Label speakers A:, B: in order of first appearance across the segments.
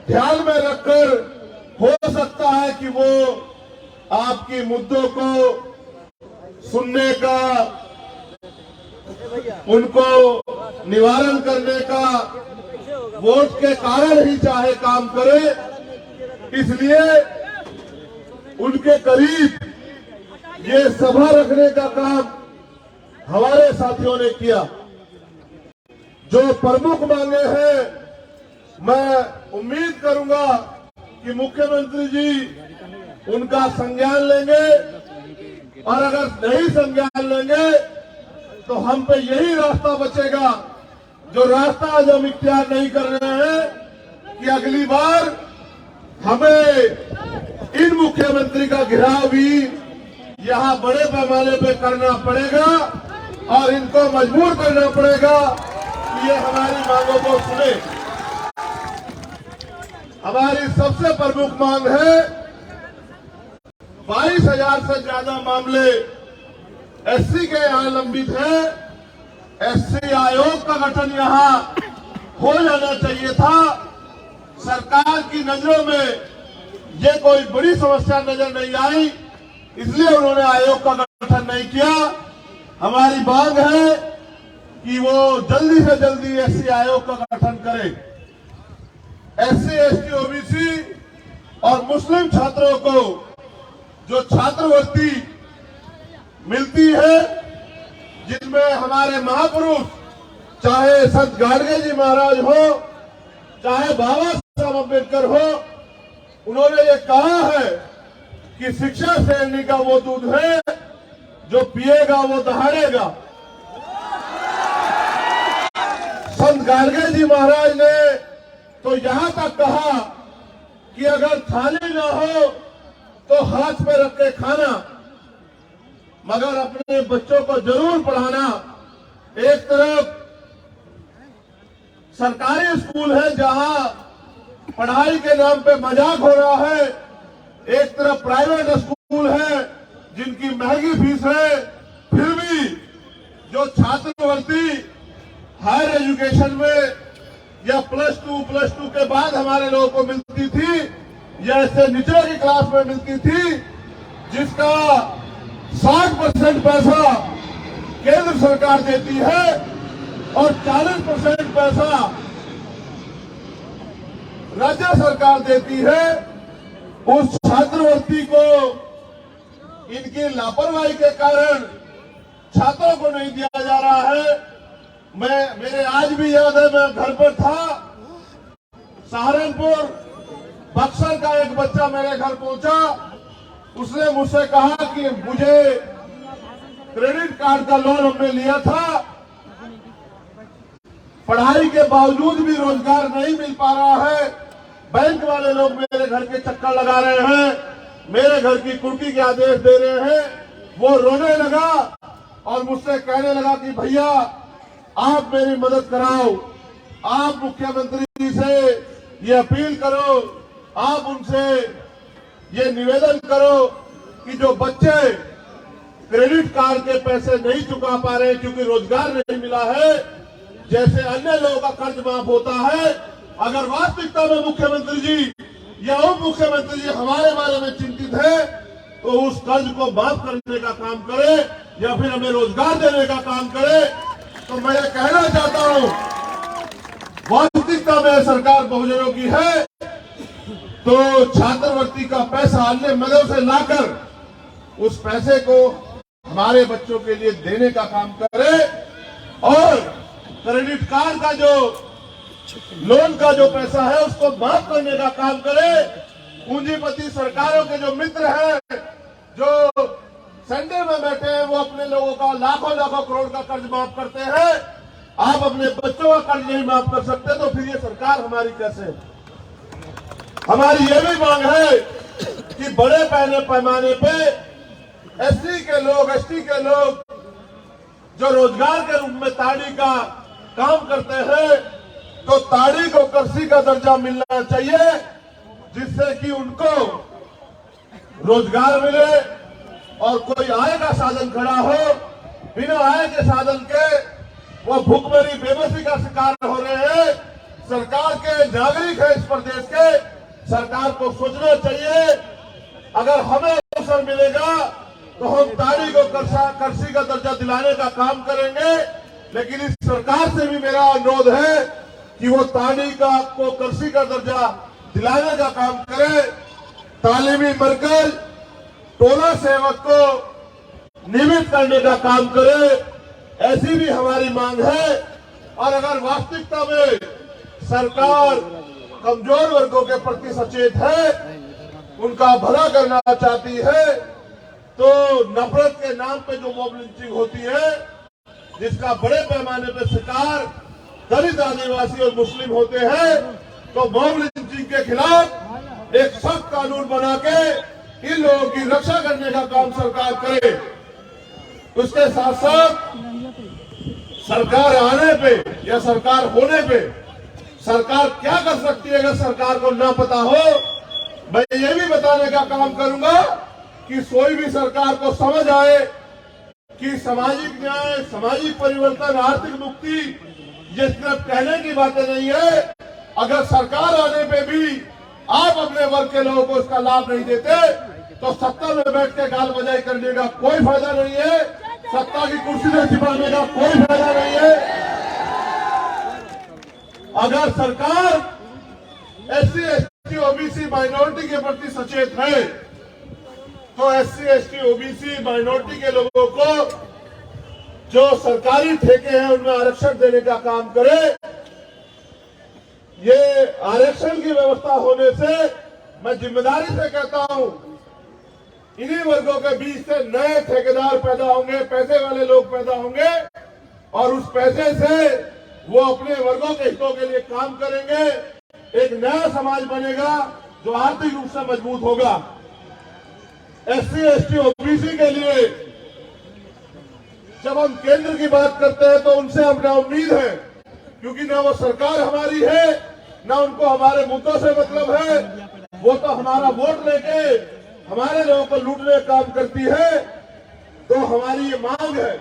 A: ध्यान में रखकर हो सकता है कि वो आपकी मुद्दों को सुनने का, उनको निवारण करने का वोट के कारण ही चाहे काम करे, इसलिए उनके करीब ये सभा रखने का काम हमारे साथियों ने किया। जो प्रमुख मांगे हैं, मैं उम्मीद करूंगा कि मुख्यमंत्री जी उनका संज्ञान लेंगे, और अगर नहीं संज्ञान लेंगे तो हम पे यही रास्ता बचेगा, जो रास्ता आज हम इख्तियार नहीं कर रहे हैं, कि अगली बार हमें इन मुख्यमंत्री का घेराव भी यहां बड़े पैमाने पे करना पड़ेगा और इनको मजबूर करना पड़ेगा कि ये हमारी मांगों को सुने। हमारी सबसे प्रमुख मांग है, 22,000 से ज्यादा मामले एससी के यहां लंबित हैं। एससी आयोग का गठन यहां हो जाना चाहिए था। सरकार की नजरों में ये कोई बड़ी समस्या नजर नहीं आई, इसलिए उन्होंने आयोग का गठन नहीं किया। हमारी मांग है कि वो जल्दी से जल्दी एससी आयोग का गठन करे। एससी, एसटी, ओबीसी और मुस्लिम छात्रों को जो छात्रवृत्ति मिलती है, जिनमें हमारे महापुरुष, चाहे संत गाडगे जी महाराज हो, चाहे बाबा साहब अम्बेडकर हो, उन्होंने ये कहा है कि शिक्षा श्रेणी का वो दूध है जो पिएगा वो दहाड़ेगा। संत गाडगे जी महाराज ने तो यहां तक कहा कि अगर थाली ना हो तो हाथ पे रख के खाना, मगर अपने बच्चों को जरूर पढ़ाना। एक तरफ सरकारी स्कूल है जहां पढ़ाई के नाम पे मजाक हो रहा है, एक तरफ प्राइवेट स्कूल है जिनकी महंगी फीस है, फिर भी जो छात्रवृत्ति हायर एजुकेशन में या +2 के बाद हमारे लोगों को मिलती थी, या इससे नीचे की क्लास में मिलती थी, जिसका 60% पैसा केंद्र सरकार देती है और 40% पैसा राज्य सरकार देती है, उस छात्रवृत्ति को इनकी लापरवाही के कारण छात्रों को नहीं दिया जा रहा है। मेरे आज भी याद है, मैं घर पर था, सहारनपुर बक्सर का एक बच्चा मेरे घर पहुंचा। उसने मुझसे कहा कि मुझे क्रेडिट कार्ड का लोन हमने लिया था, पढ़ाई के बावजूद भी रोजगार नहीं मिल पा रहा है, बैंक वाले लोग मेरे घर के चक्कर लगा रहे हैं, मेरे घर की कुर्की के आदेश दे रहे हैं। वो रोने लगा और मुझसे कहने लगा कि भैया आप मेरी मदद कराओ, आप मुख्यमंत्री जी से ये अपील करो, आप उनसे ये निवेदन करो कि जो बच्चे क्रेडिट कार्ड के पैसे नहीं चुका पा रहे क्योंकि रोजगार नहीं मिला है, जैसे अन्य लोगों का कर्ज माफ होता है, अगर वास्तविकता में मुख्यमंत्री जी या उप मुख्यमंत्री जी हमारे बारे में चिंतित है, तो उस कर्ज को माफ करने का काम करे या फिर हमें रोजगार देने का काम करे। तो मैं ये कहना चाहता हूं, वास्तविकता में सरकार बहुजनों की है, तो छात्रवृत्ति का पैसा अन्य मदों से लाकर उस पैसे को हमारे बच्चों के लिए देने का काम करे, और क्रेडिट कार्ड का जो लोन का जो पैसा है उसको माफ करने का काम करे। पूंजीपति सरकारों के जो मित्र हैं, जो सेंटर में बैठे हैं, वो अपने लोगों का लाखों करोड़ का कर्ज माफ करते हैं। आप अपने बच्चों का कर्ज नहीं माफ कर सकते, तो फिर ये सरकार हमारी कैसे? हमारी ये भी मांग है कि बड़े पैमाने पे एससी के लोग, एसटी के लोग जो रोजगार के रूप में ताड़ी का काम करते हैं, तो ताड़ी को कृषि का दर्जा मिलना चाहिए, जिससे कि उनको रोजगार मिले और कोई आय का साधन खड़ा हो। बिना आय के साधन के वो भूखमरी बेबसी का शिकार हो रहे हैं। सरकार के नागरिक है इस प्रदेश के, सरकार को सोचना चाहिए। अगर हमें अवसर मिलेगा तो हम ताड़ी को कर्सी का दर्जा दिलाने का काम करेंगे, लेकिन इस सरकार से भी मेरा अनुरोध है कि वो ताड़ी को कर्सी का दर्जा दिलाने का काम करे। तालीमी मरकज टोला सेवक को नियमित करने का काम करे, ऐसी भी हमारी मांग है। और अगर वास्तविकता में सरकार कमजोर वर्गों के प्रति सचेत है, उनका भला करना चाहती है, तो नफरत के नाम पे जो मॉब लिंचिंग होती है, जिसका बड़े पैमाने पे शिकार दलित, आदिवासी और मुस्लिम होते हैं, तो मॉब लिंचिंग के खिलाफ एक सख्त कानून बना के इन लोगों की रक्षा करने का काम सरकार करे। उसके साथ साथ सरकार आने पे या सरकार होने पे सरकार क्या कर सकती है, अगर सरकार को ना पता हो, मैं ये भी बताने का काम करूंगा कि कोई भी सरकार को समझ आए कि सामाजिक न्याय, सामाजिक परिवर्तन, आर्थिक मुक्ति ये सिर्फ कहने की बातें नहीं है। अगर सरकार आने पे भी आप अपने वर्ग के लोगों को इसका लाभ नहीं देते, तो सत्ता में बैठ के गाल बजाई करने का कोई फायदा नहीं है, सत्ता की कुर्सी में छिपाने का कोई फायदा नहीं है। अगर सरकार SC, ST, OBC माइनॉरिटी के प्रति सचेत है, तो SC, ST, OBC माइनॉरिटी के लोगों को जो सरकारी ठेके हैं उनमें आरक्षण देने का काम करे। ये आरक्षण की व्यवस्था होने से मैं जिम्मेदारी से कहता हूं, इन्हीं वर्गों के बीच से नए ठेकेदार पैदा होंगे, पैसे वाले लोग पैदा होंगे, और उस पैसे से वो अपने वर्गों के हितों के लिए काम करेंगे। एक नया समाज बनेगा जो आर्थिक रूप से मजबूत होगा। SC, ST, OBC के लिए जब हम केंद्र की बात करते हैं तो उनसे हमें उम्मीद है, क्योंकि ना वो सरकार हमारी है, ना उनको हमारे मुद्दों से मतलब है। वो तो हमारा वोट लेके हमारे लोगों को लूटने का काम करती है। तो हमारी ये मांग है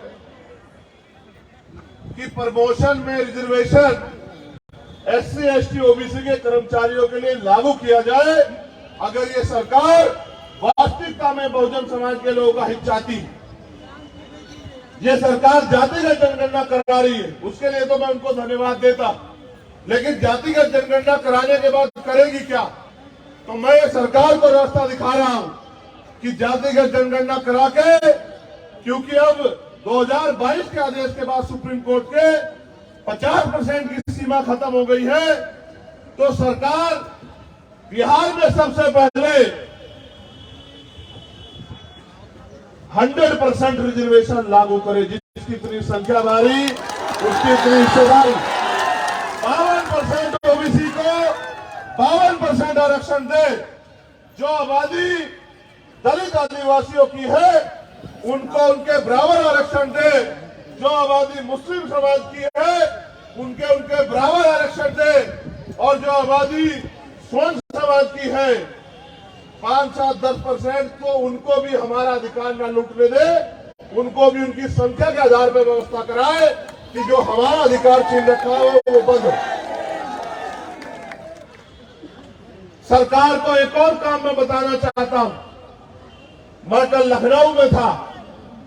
A: कि प्रमोशन में रिजर्वेशन SC, ST, OBC के कर्मचारियों के लिए लागू किया जाए। अगर ये सरकार वास्तविकता में बहुजन समाज के लोगों का हित चाहती, ये सरकार जातिगत जनगणना करा रही है, उसके लिए तो मैं उनको धन्यवाद देता, लेकिन जातिगत जनगणना कराने के बाद करेगी क्या? तो मैं सरकार को रास्ता दिखा रहा हूं कि जातिगत जनगणना करा के, क्योंकि अब 2022 के आदेश के बाद सुप्रीम कोर्ट के 50% की सीमा खत्म हो गई है, तो सरकार बिहार में सबसे पहले 100% रिजर्वेशन लागू करे। जिसकी इतनी संख्या भारी, उसकी इतनी हिस्सेदारी। 52% OBC को 52% आरक्षण दे। जो आबादी दलित, आदिवासियों की है उनको उनके बराबर आरक्षण दे। जो आबादी मुस्लिम समाज की है उनके बराबर आरक्षण दे। और जो आबादी स्वर्ण समाज की है 5, 7, 10% तो उनको भी हमारा अधिकार न लूटने दे, उनको भी उनकी संख्या के आधार पर व्यवस्था कराए कि जो हमारा अधिकार छीन रखा है वो बंद हो। सरकार को एक और काम मैं बताना चाहता हूं। मैं कल लखनऊ में था,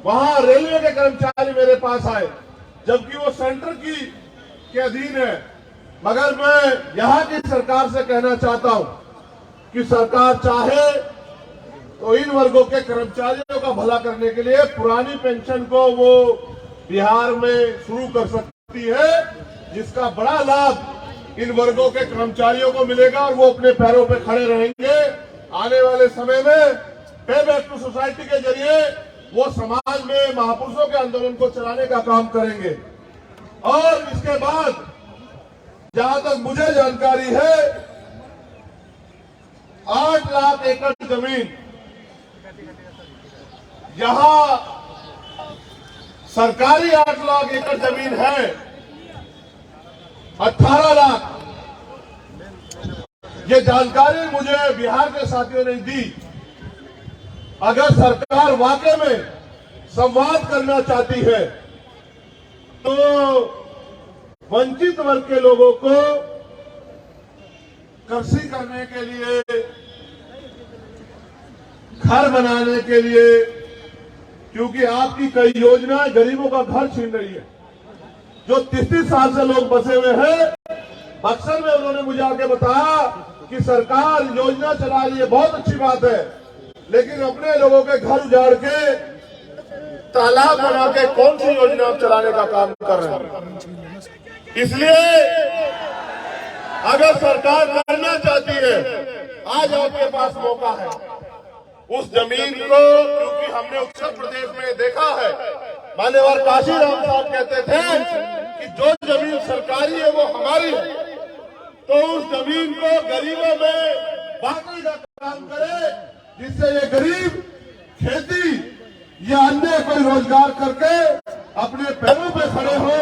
A: वहां रेलवे के कर्मचारी मेरे पास आए, जबकि वो सेंटर के अधीन है। मगर मैं यहां की सरकार से कहना चाहता हूं कि सरकार चाहे तो इन वर्गों के कर्मचारियों का भला करने के लिए पुरानी पेंशन को वो बिहार में शुरू कर सकती है, जिसका बड़ा लाभ इन वर्गों के कर्मचारियों को मिलेगा और वो अपने पैरों पे खड़े रहेंगे। आने वाले समय में पे बैक टू सोसाइटी के जरिए वो समाज में महापुरुषों के आंदोलन को चलाने का काम करेंगे। और इसके बाद जहां तक मुझे जानकारी है 8 लाख एकड़ जमीन यहां सरकारी 8 लाख एकड़ जमीन है, 18 लाख। ये जानकारी मुझे बिहार के साथियों ने दी। अगर सरकार वाकई में संवाद करना चाहती है तो वंचित वर्ग के लोगों को कृषि करने के लिए, घर बनाने के लिए, क्योंकि आपकी कई योजनाएं गरीबों का घर छीन रही है। जो 33 साल से लोग बसे हुए हैं, बक्सर में उन्होंने मुझे आके बताया कि सरकार योजना चला रही है, बहुत अच्छी बात है, लेकिन अपने लोगों के घर उजाड़ के तालाब बना के कौन सी योजना आप चलाने का काम कर रहे हैं। इसलिए अगर सरकार करना चाहती है, आज आपके पास मौका है। उस जमीन को, क्योंकि हमने उत्तर प्रदेश में देखा है, मान्यवर काशीराम साहब कहते थे कि जो जमीन सरकारी है वो हमारी है, तो उस जमीन को गरीबों में बांटने का काम करे, जिससे ये गरीब खेती या अन्य कोई रोजगार करके अपने पैरों पे खड़े हो।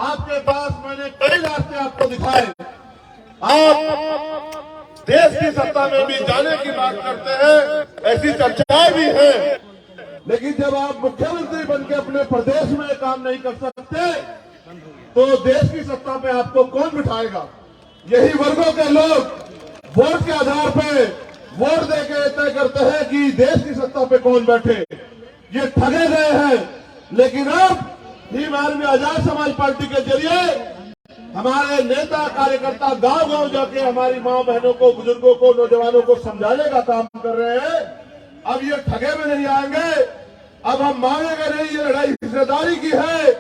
A: आपके पास मैंने कई रास्ते आपको दिखाए। आप देश की सत्ता में भी जाने की बात करते हैं, ऐसी चर्चाएं भी हैं, लेकिन जब आप मुख्यमंत्री बनके अपने प्रदेश में काम नहीं कर सकते, तो देश की सत्ता पे आपको कौन बिठाएगा। यही वर्गों के लोग वोट के आधार पे वोट देके तय करते हैं कि देश की सत्ता पे कौन बैठे। ये ठगे गए हैं, लेकिन अब भीम आर्मी आजाद समाज पार्टी के जरिए हमारे नेता कार्यकर्ता गांव-गांव जाके हमारी मां बहनों को, बुजुर्गों को, नौजवानों को समझाने का काम कर रहे हैं। अब ये ठगे में नहीं आएंगे, अब हम मांगेंगे नहीं, ये लड़ाई हिस्सेदारी की है।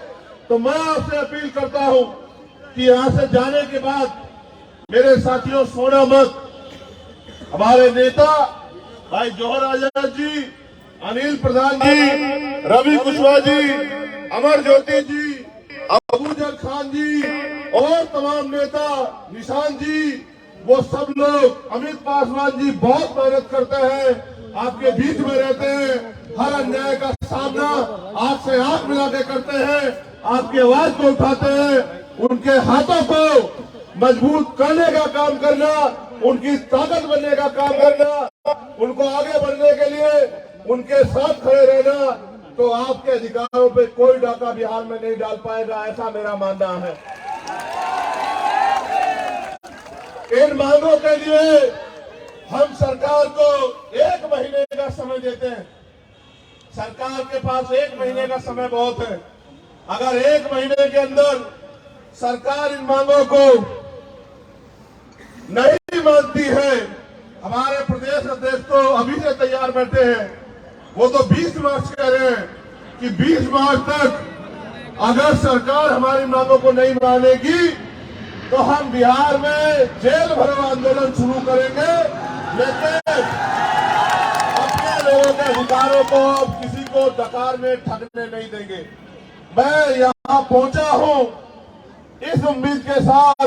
A: तो मैं आपसे अपील करता हूं कि यहां से जाने के बाद मेरे साथियों सोना मत। हमारे नेता भाई जौहर आजाद जी, अनिल प्रधान जी, रवि कुशवाहा जी, अमर ज्योति जी, अबूजर खान जी और तमाम नेता, निशान जी, वो सब लोग, अमित पासवान जी बहुत मेहनत करते हैं, आपके बीच में रहते हैं, हर अन्याय का सामना आंख से आंख मिला के करते हैं, आपकी आवाज को उठाते हैं। उनके हाथों को मजबूत करने का काम करना, उनकी ताकत बनने का काम करना, उनको आगे बढ़ने के लिए उनके साथ खड़े रहना, तो आपके अधिकारों पे कोई डाका बिहार में नहीं डाल पाएगा, ऐसा मेरा मानना है। इन मांगों के लिए हम सरकार को 1 महीने का समय देते हैं। सरकार के पास 1 महीने का समय बहुत है। अगर 1 महीने के अंदर सरकार इन मांगों को नहीं मानती है, हमारे प्रदेश अध्यक्ष तो अभी से तैयार बैठे हैं, वो तो 20 मार्च कह रहे हैं कि 20 मार्च तक अगर सरकार हमारी मांगों को नहीं मानेगी तो हम बिहार में जेल भरो आंदोलन शुरू करेंगे, लेकिन अपने लोगों के अधिकारों को अब किसी को डकार में ठगने नहीं देंगे। मैं यहाँ पहुंचा हूँ इस उम्मीद के साथ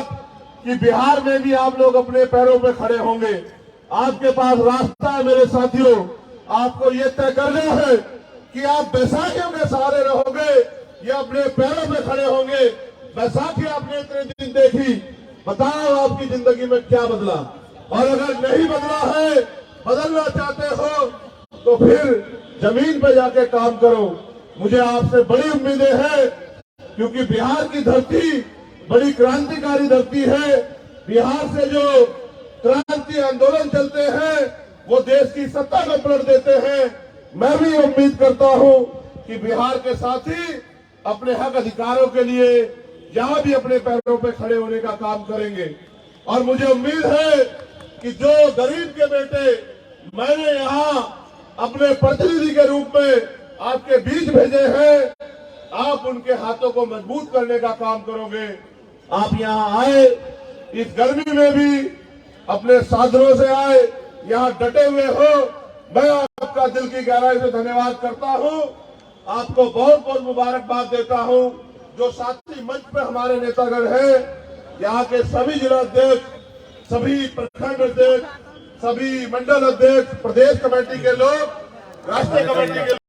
A: कि बिहार में भी आप लोग अपने पैरों पे खड़े होंगे। आपके पास रास्ता है मेरे साथियों, आपको ये तय करना है कि आप बैसाखियों के सहारे रहोगे या अपने पैरों पे खड़े होंगे। बैसाखी आपने इतने दिन देखी, बताओ आपकी जिंदगी में क्या बदला, और अगर नहीं बदला है, बदलना चाहते हो तो फिर जमीन पे जाके काम करो। मुझे आपसे बड़ी उम्मीदें हैं, क्योंकि बिहार की धरती बड़ी क्रांतिकारी धरती है। बिहार से जो क्रांति आंदोलन चलते हैं वो देश की सत्ता को पलट देते हैं। मैं भी उम्मीद करता हूं कि बिहार के साथी अपने हक अधिकारों के लिए यहां भी अपने पैरों पे खड़े होने का काम करेंगे। और मुझे उम्मीद है कि जो गरीब के बेटे मैंने यहां अपने प्रतिनिधि के रूप में आपके बीच भेजे हैं, आप उनके हाथों को मजबूत करने का काम करोगे। आप यहाँ आए, इस गर्मी में भी अपने साधनों से आए, यहाँ डटे हुए हो, मैं आपका दिल की गहराई से धन्यवाद करता हूँ। आपको बहुत बहुत मुबारकबाद देता हूँ। जो साथी मंच पे हमारे नेतागण हैं, यहाँ के सभी जिला अध्यक्ष, सभी प्रखंड अध्यक्ष, सभी मंडल अध्यक्ष, प्रदेश कमेटी के लोग, राष्ट्रीय कमेटी के